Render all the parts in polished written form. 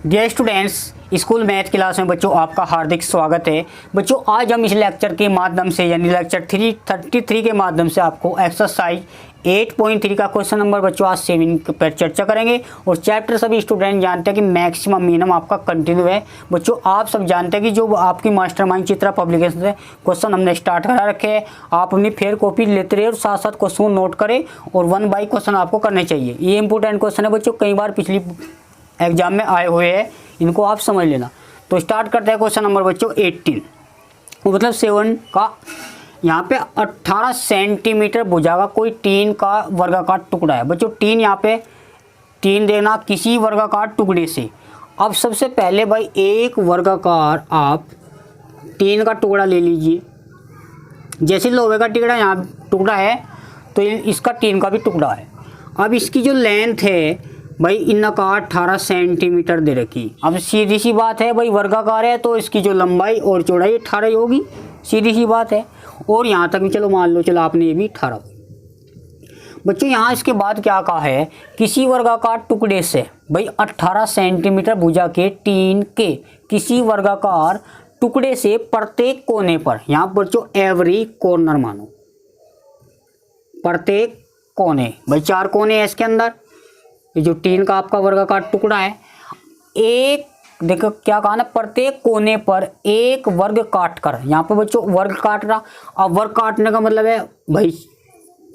Dear students, school math class में बच्चों आपका हार्दिक स्वागत है। बच्चों आज हम इस लेक्चर के माध्यम से यानी लेक्चर 333 के माध्यम से आपको एक्सरसाइज 8.3 का क्वेश्चन नंबर बच्चों आज 7 पर चर्चा करेंगे। और चैप्टर सभी स्टूडेंट जानते हैं कि मैक्सिमम मिनिमम आपका कंटिन्यू है। बच्चों आप सब जानते हैं कि जो आपकी मास्टरमाइंड चित्रा पब्लिकेशन से क्वेश्चन हमने स्टार्ट करा रखे हैं, आप अपनी फेयर कॉपी लेते रहे और साथ साथ क्वेश्चन को नोट करें और 1 बाई क्वेश्चन आपको करने चाहिए। ये इंपॉर्टेंट क्वेश्चन है बच्चों, कई बार पिछली एग्जाम में आए हुए हैं, इनको आप समझ लेना। तो स्टार्ट करते हैं क्वेश्चन नंबर बच्चों 18, मतलब 7 का। यहाँ पे 18 सेंटीमीटर भुजा का कोई टीन का वर्गाकार टुकड़ा है। बच्चों टीन यहाँ पे टीन देना किसी वर्गाकार टुकड़े से। अब सबसे पहले भाई एक वर्गाकार आप टीन का टुकड़ा ले लीजिए। जैसे लोहे का टुकड़ा यहाँ टुकड़ा है तो इसका टीन का भी टुकड़ा है। अब इसकी जो लेंथ है भाई इनका 18 सेंटीमीटर दे रखी। अब सीधी सी बात है भाई, वर्गाकार है तो इसकी जो लंबाई और चौड़ाई 18 ही होगी, सीधी सी बात है। और यहाँ तक भी चलो मान लो, चलो आपने ये भी 18। बच्चों यहाँ इसके बाद क्या कहा है, किसी वर्गाकार टुकड़े से भाई 18 सेंटीमीटर भुजा के टीन के किसी वर्गाकार टुकड़े से प्रत्येक कोने पर, यहाँ बच्चों एवरी कॉर्नर मानो, प्रत्येक कोने भाई 4 कोने हैं इसके अंदर। ये जो टीन का आपका वर्गाकार टुकड़ा है, एक देखो क्या कहा ना, प्रत्येक कोने पर एक वर्ग काट कर, यहाँ पर बच्चों वर्ग काट रहा। अब वर्ग काटने का मतलब है भाई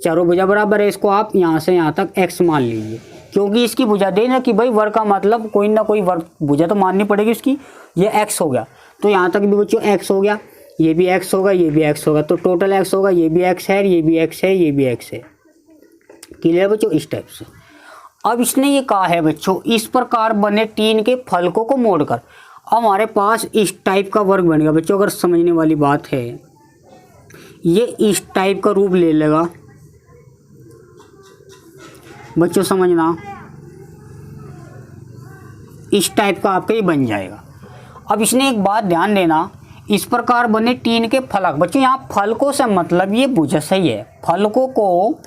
चारों भुजा बराबर है, इसको आप यहाँ से यहाँ तक x मान लीजिए, क्योंकि इसकी भुजा देना कि भाई वर्ग का मतलब कोई ना कोई वर्ग भुजा तो माननी पड़ेगी उसकी। ये x हो गया तो यहाँ तक भी बच्चों x हो गया, ये भी x होगा, ये भी x होगा, तो टोटल x होगा। ये भी x है, ये भी x है, ये भी x है। क्लियर बच्चों इस टाइप से। अब इसने ये कहा है बच्चों, इस प्रकार बने टीन के फलकों को मोड़कर हमारे पास इस टाइप का वर्ग बनेगा। बच्चों अगर समझने वाली बात है, ये इस टाइप का रूप ले लेगा बच्चों, समझना इस टाइप का आपका ये बन जाएगा। अब इसने एक बात ध्यान देना, इस प्रकार बने टीन के फलक। बच्चों यहाँ फलकों से मतलब ये भुजा सही है, फलकों को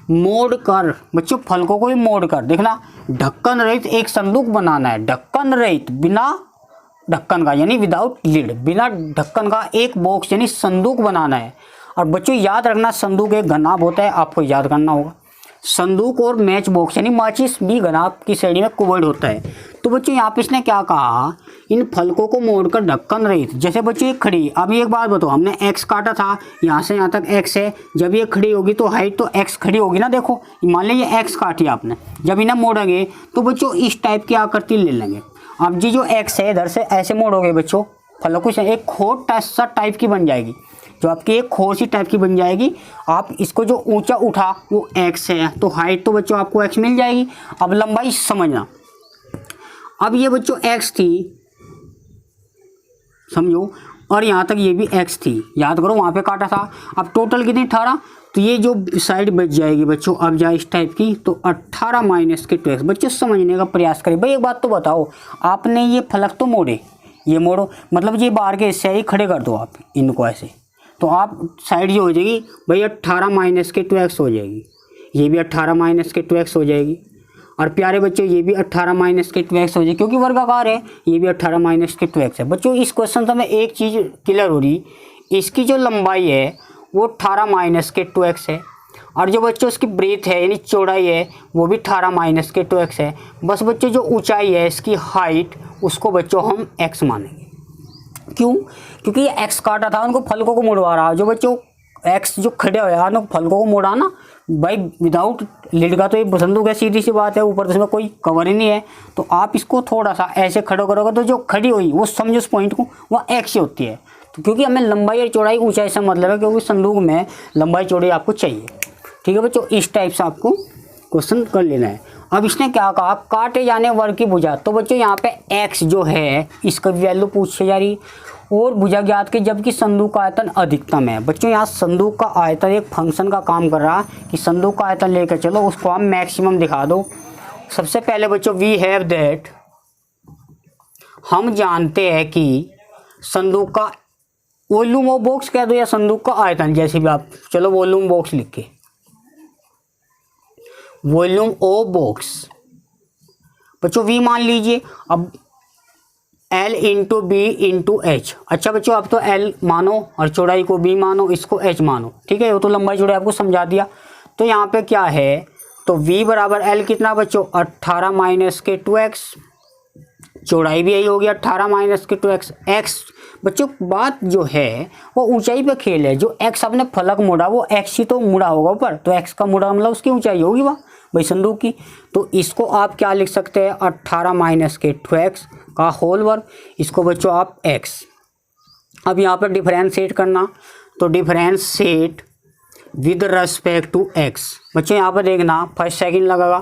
मोड़ कर, बच्चों फलकों को भी मोड़ कर देखना, ढक्कन रहित एक संदूक बनाना है। ढक्कन रहित, बिना ढक्कन का यानी विदाउट लिड, बिना ढक्कन का एक बॉक्स यानी संदूक बनाना है। और बच्चों याद रखना, संदूक एक घनाभ होता है, आपको याद करना होगा। संदूक और मैच बॉक्स यानी माचिस भी घनाभ की श्रेणी में कुबड़ होता है। तो बच्चों यहाँ पे इसने क्या कहा, इन फलकों को मोड़कर ढक्कन रहित। जैसे बच्चों ये खड़ी, अब एक बात बताओ, हमने x काटा था, यहाँ से यहाँ तक x है, जब ये खड़ी होगी तो हाइट तो x खड़ी होगी ना। देखो मान लीजिए ये x काटी आपने, जब इन्हें मोड़ोगे तो बच्चों इस टाइप की आकृति ले लेंगे। अब जी जो x है इधर से ऐसे मोड़ोगे बच्चों, फलकों से एक खोट सा टाइप की बन जाएगी, जो आपकी एक खोर सी टाइप की बन जाएगी। आप इसको जो ऊंचा उठा वो x है, तो हाइट तो बच्चों आपको x मिल जाएगी। अब लंबाई समझना, अब ये बच्चों x थी समझो, और यहाँ तक ये भी x थी, याद करो वहाँ पे काटा था। अब टोटल कितनी 18, तो ये जो साइड बच जाएगी बच्चों, अब जाए इस टाइप की, तो 18 माइनस के 2x। बच्चों समझने का प्रयास करें। भाई एक बात तो बताओ, आपने ये फलक तो मोड़े, ये मोड़ो मतलब ये बाहर के हिस्से ही खड़े कर दो आप इनको ऐसे, तो आप साइड जो हो जाएगी भाई 18 माइनस के 2x हो जाएगी, ये भी 18 माइनस के 2x हो जाएगी। और प्यारे बच्चों ये भी 18 माइनस के 2x हो जाएगी, क्योंकि वर्गाकार है, ये भी 18 माइनस के 2x है। बच्चों इस क्वेश्चन से हमें एक चीज़ क्लियर हो रही, इसकी जो लंबाई है वो 18 माइनस के 2x है, और जो बच्चों इसकी ब्रेथ है यानी चौड़ाई है वो भी 18 माइनस के 2x है। बस बच्चों जो ऊंचाई है इसकी हाइट, उसको बच्चों हम x मानेंगे। क्यों? क्योंकि ये x काटा था, उनको फलकों को मुड़वा रहा है। जो बच्चों x जो खड़े हो यार उनको फलकों को मुड़ा ना भाई, विदाउट लिड का तो ये संदूक है, सीधी सी बात है, ऊपर तो इसमें कोई कवर ही नहीं है। तो आप इसको थोड़ा सा ऐसे खड़े करोगे तो जो खड़ी हुई वो समझो उस पॉइंट को, वो x होती है। तो क्योंकि हमें लंबाई और चौड़ाई ऊंचाई से मतलब है, क्योंकि संदूक में लंबाई चौड़ाई आपको चाहिए। ठीक है बच्चों, इस टाइप से आपको क्वेश्चन कर लेना है। अब इसने क्या कहा, काटे जाने वर्ग की भुजा। तो बच्चों यहाँ पे x जो है इसका वैल्यू पूछी जा रही, और भुजा ज्ञात की जबकि संदूक का आयतन अधिकतम है। बच्चों यहाँ संदूक का आयतन एक फंक्शन का काम कर रहा है कि संदूक का आयतन लेकर चलो, उसको हम मैक्सिमम दिखा दो। सबसे पहले बच्चों वी हैव दैट, हम जानते हैं कि संदूक का वॉल्यूम ऑफ बॉक्स कह दो या संदूक का आयतन, जैसे भी आप चलो वॉल्यूम बॉक्स लिख के, वॉल्यूम ऑफ बॉक्स बच्चों वी मान लीजिए। अब L into B into H. अच्छा बच्चों अब तो L मानो और चौड़ाई को B मानो, इसको H मानो, ठीक है। वो तो लंबाई चौड़ाई आपको समझा दिया। तो यहाँ पे क्या है, तो V बराबर L कितना बच्चों 18 माइनस के 2x, चौड़ाई भी यही होगी 18 माइनस के 2x। x बच्चों बात जो है वो ऊंचाई पे खेल है, जो x आपने फलक मोड़ा वो x ही तो मुड़ा होगा ऊपर, तो x का मुड़ा मतलब उसकी ऊंचाई होगी वह भाई संदूक की। तो इसको आप क्या लिख सकते हैं 18 माइनस के 2x का होल वर्ग, इसको बच्चों आप x। अब यहाँ पर डिफरेंशिएट करना, तो differentiate with respect to x। बच्चों यहाँ पर देखना फर्स्ट सेकंड लगेगा,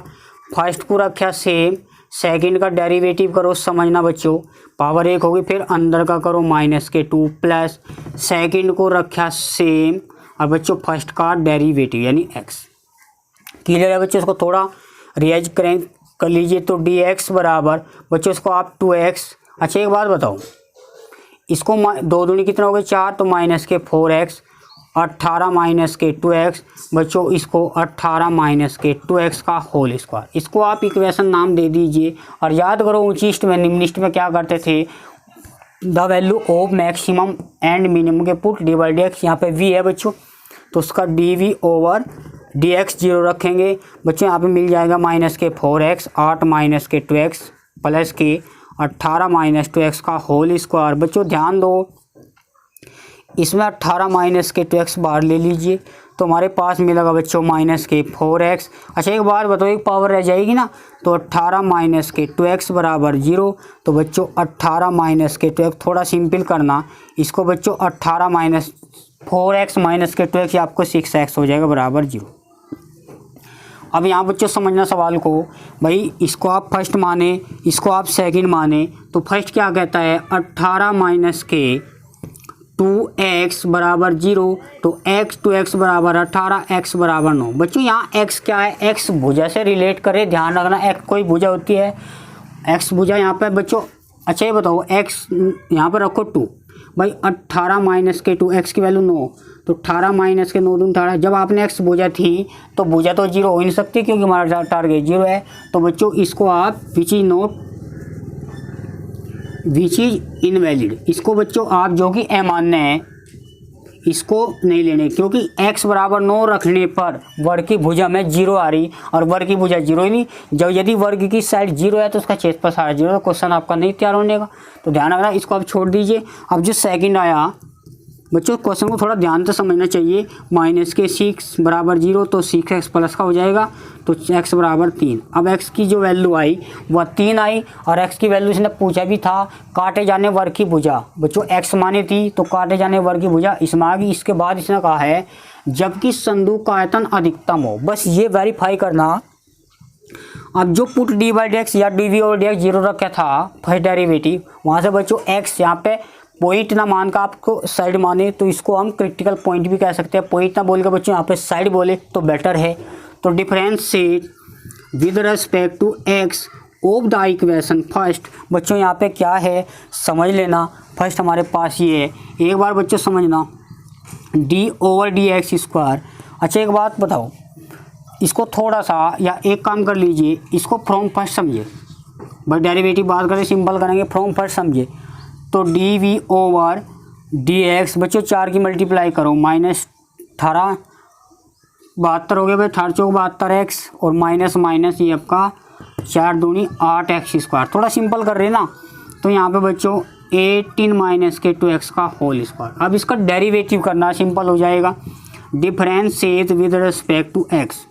फर्स्ट को रखा सेम, सेकंड का डेरिवेटिव करो, समझना बच्चों पावर 1 होगी, फिर अंदर का करो माइनस के 2 प्लस सेकंड को रखा सेम और बच्चों फर्स्ट का डेरिवेटिव यानी x। क्लियर है बच्चों, इसको थोड़ा रिवाइज करें कर लीजिए। तो dx बराबर बच्चों इसको आप 2x। अच्छा एक बात बताओ, इसको 2 दूनी कितना हो गया 4, तो माइनस के 4x, 18 माइनस के 2x बच्चों, इसको 18 माइनस के 2x का होल स्क्वायर। इसको आप इक्वेशन नाम दे दीजिए। और याद करो ऊंचिष्ट में निम्निष्ट में क्या करते थे, the value of maximum and minimum के put d by d x. यहाँ पे v है बच्चों, तो उसका डी ओवर डी एक्स 0 रखेंगे बच्चों। यहाँ पे मिल जाएगा माइनस के 4x, 8 माइनस के 2x प्लस के 18 माइनस 2x का होल स्क्वायर। बच्चों ध्यान दो, इसमें 18 माइनस के 2x बाहर ले लीजिए, तो हमारे पास मिलेगा बच्चों माइनस के 4x। अच्छा एक बार बताओ, एक पावर रह जाएगी ना, तो 18 माइनस के 2x बराबर 0। तो बच्चों 18 माइनस के 2x थोड़ा सिंपल करना, इसको बच्चों 18 माइनस 4x माइनस के 2x आपको 6x हो जाएगा बराबर 0। अब यहाँ बच्चों समझना सवाल को, भाई इसको आप फर्स्ट माने, इसको आप सेकंड माने, तो फर्स्ट क्या कहता है 18 माइनस के 2x बराबर 0, तो x 2x बराबर 18, x बराबर 9। बच्चों यहाँ x क्या है, x भुजा से रिलेट करे, ध्यान रखना x कोई भुजा होती है, x भुजा यहाँ पे बच्चों। अच्छा ये बताओ x यहाँ पर रखो 2, भाई 18 माइनस के 2 x की वैल्यू 9, तो 18 माइनस के 9 दूनी 18। जब आपने x भुजा थी तो भुजा तो 0 हो ही नहीं सकती क्योंकि हमारा टारगेट 0 है। तो बच्चों इसको आप which is not which is invalid, इसको बच्चों आप जो कि अमान्य है इसको नहीं लेने, क्योंकि x बराबर 9 रखने पर वर्ग की भुजा में 0 आ रही, और वर्ग की भुजा 0 ही नहीं, जब यदि वर्ग की साइड 0 है तो उसका छेद पर सारा 0, तो क्वेश्चन आपका नहीं तैयार होने का। तो ध्यान रखना, इसको आप छोड़ दीजिए। अब जो सेकंड आया बच्चों, क्वेश्चन को थोड़ा ध्यान से समझना चाहिए। माइनस के 6 बराबर 0, तो 6x प्लस का हो जाएगा, तो x बराबर 3। अब x की जो वैल्यू आई वह 3 आई, और x की वैल्यू इसने पूछा भी था काटे जाने वर्ग की भुजा। बच्चों x माने थी तो काटे जाने वर्ग की भुजा इसमें आ गई। इसके बाद इसने कहा है जबकि संदूक का आयतन अधिकतम हो, बस ये वेरीफाई करना। अब जो put d by d x या डी वी और डी एक्स 0 रखा था फर्स्ट डेरिवेटिव, वहाँ से बच्चों x यहाँ पे पॉइंट ना मान का आपको साइड माने, तो इसको हम क्रिटिकल पॉइंट भी कह सकते हैं। पॉइंट ना बोल के बच्चों यहाँ पे साइड बोले तो बेटर है। तो differentiate with respect to x of the equation first. बच्चों यहाँ पे क्या है समझ लेना, फर्स्ट हमारे पास ये है, एक बार बच्चों समझना d over D x square. अच्छा एक बात बताओ, इसको थोड़ा सा या एक काम कर लीजिए, इसको फ्रॉम फर्स्ट समझिए, बट डेरिवेटिव बात करें सिंपल करेंगे, फ्रॉम फर्स्ट समझिए। तो D V over D X बच्चों 4 की मल्टीप्लाई करो, माइनस 18 72 हो गया भाई, 18 चौक 72x, और माइनस माइनस ये आपका 4 दूनी 8x स्क्वायर। थोड़ा सिंपल कर रहे हैं ना, तो यहाँ पे बच्चों 18 माइनस के 2x का होल स्क्वायर। अब इसका डेरिवेटिव करना सिंपल हो जाएगा, differentiate with respect to x।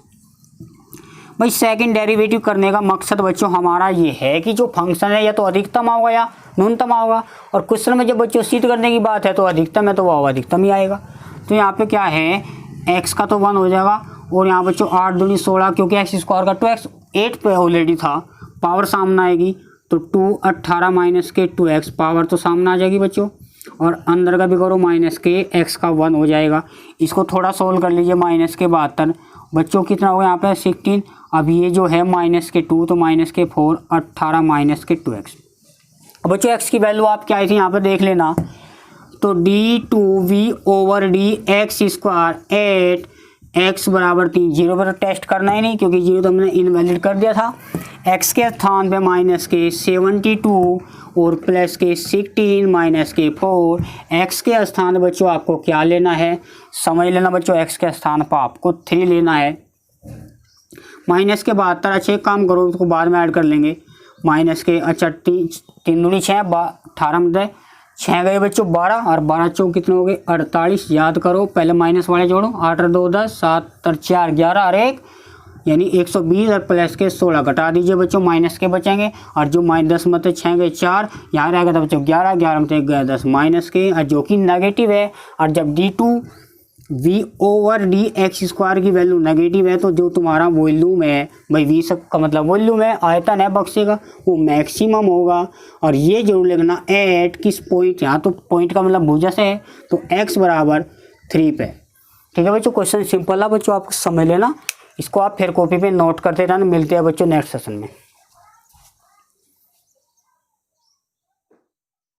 भाई सेकंड डेरिवेटिव करने का मकसद बच्चों हमारा ये है कि जो फंक्शन है या तो अधिकतम होगा या न्यूनतम होगा, और क्वेश्चन में जब बच्चों सिद्ध करने की बात है तो अधिकतम है तो वो अधिकतम ही आएगा। तो यहाँ पे क्या है x का तो 1 हो जाएगा, और यहाँ बच्चों 8 दूनी 16, क्योंकि x स्क्वायर का 2x 8 पे ऑलरेडी था, पावर सामने आएगी, तो 2 18 माइनस के 2x पावर तो सामने आ जाएगी बच्चों, और अंदर का भी करो माइनस के x का 1 हो जाएगा। इसको थोड़ा सोल्व कर लीजिए, माइनस के 72 बच्चों कितना होगा यहाँ पे 16। अब ये जो है माइनस के 2, तो माइनस के 4 18 माइनस के 2x। अब बच्चों x की वैल्यू आप क्या आई थी यहाँ पे देख लेना, तो d2v over D x square 8 x बराबर 3। 0 पर टेस्ट करना ही नहीं क्योंकि 0 तो हमने इनवैलिड कर दिया था। x के स्थान पे माइनस के 72 और प्लस के 16 माइनस के 4। x के स्थान पे बच्चों आपको क्या लेना है, समझ लेना बच्चों, x के स्थान पर आपको 3 लेना है। माइनस के 72, अच्छे काम करो उसको बाद में ऐड कर लेंगे। माइनस के अच्छा 3 दूनी 6, 18 में 6 गए बच्चों 12 और 12 चौक कितने हो गए 48। याद करो पहले माइनस वाले जोड़ो, 8 और 2 10, 7 और 4 11 और 1 यानी 120 और प्लस के 16 घटा दीजिए बच्चों, माइनस के बचेंगे। और जो -10 में 6 गए 4, यहाँ रहेगा था बच्चों 11, 11 में गए 10 माइनस के, और जो कि नेगेटिव है। और जब d2v/dx² की वैल्यू नेगेटिव है तो जो तुम्हारा वॉल्यूम है भाई v सब का मतलब वॉल्यूम है, आयतन है बक्से का, वो मैक्सिमम होगा। और ये जरूर लिखना एट किस पॉइंट, यहाँ तो पॉइंट का मतलब भुजा से है तो x बराबर 3 पे। ठीक है बच्चों, क्वेश्चन सिंपल है बच्चों, आप समझ लेना इसको, आप फिर कॉपी पे नोट करते रहना। मिलते हैं बच्चों नेक्स्ट सेशन में।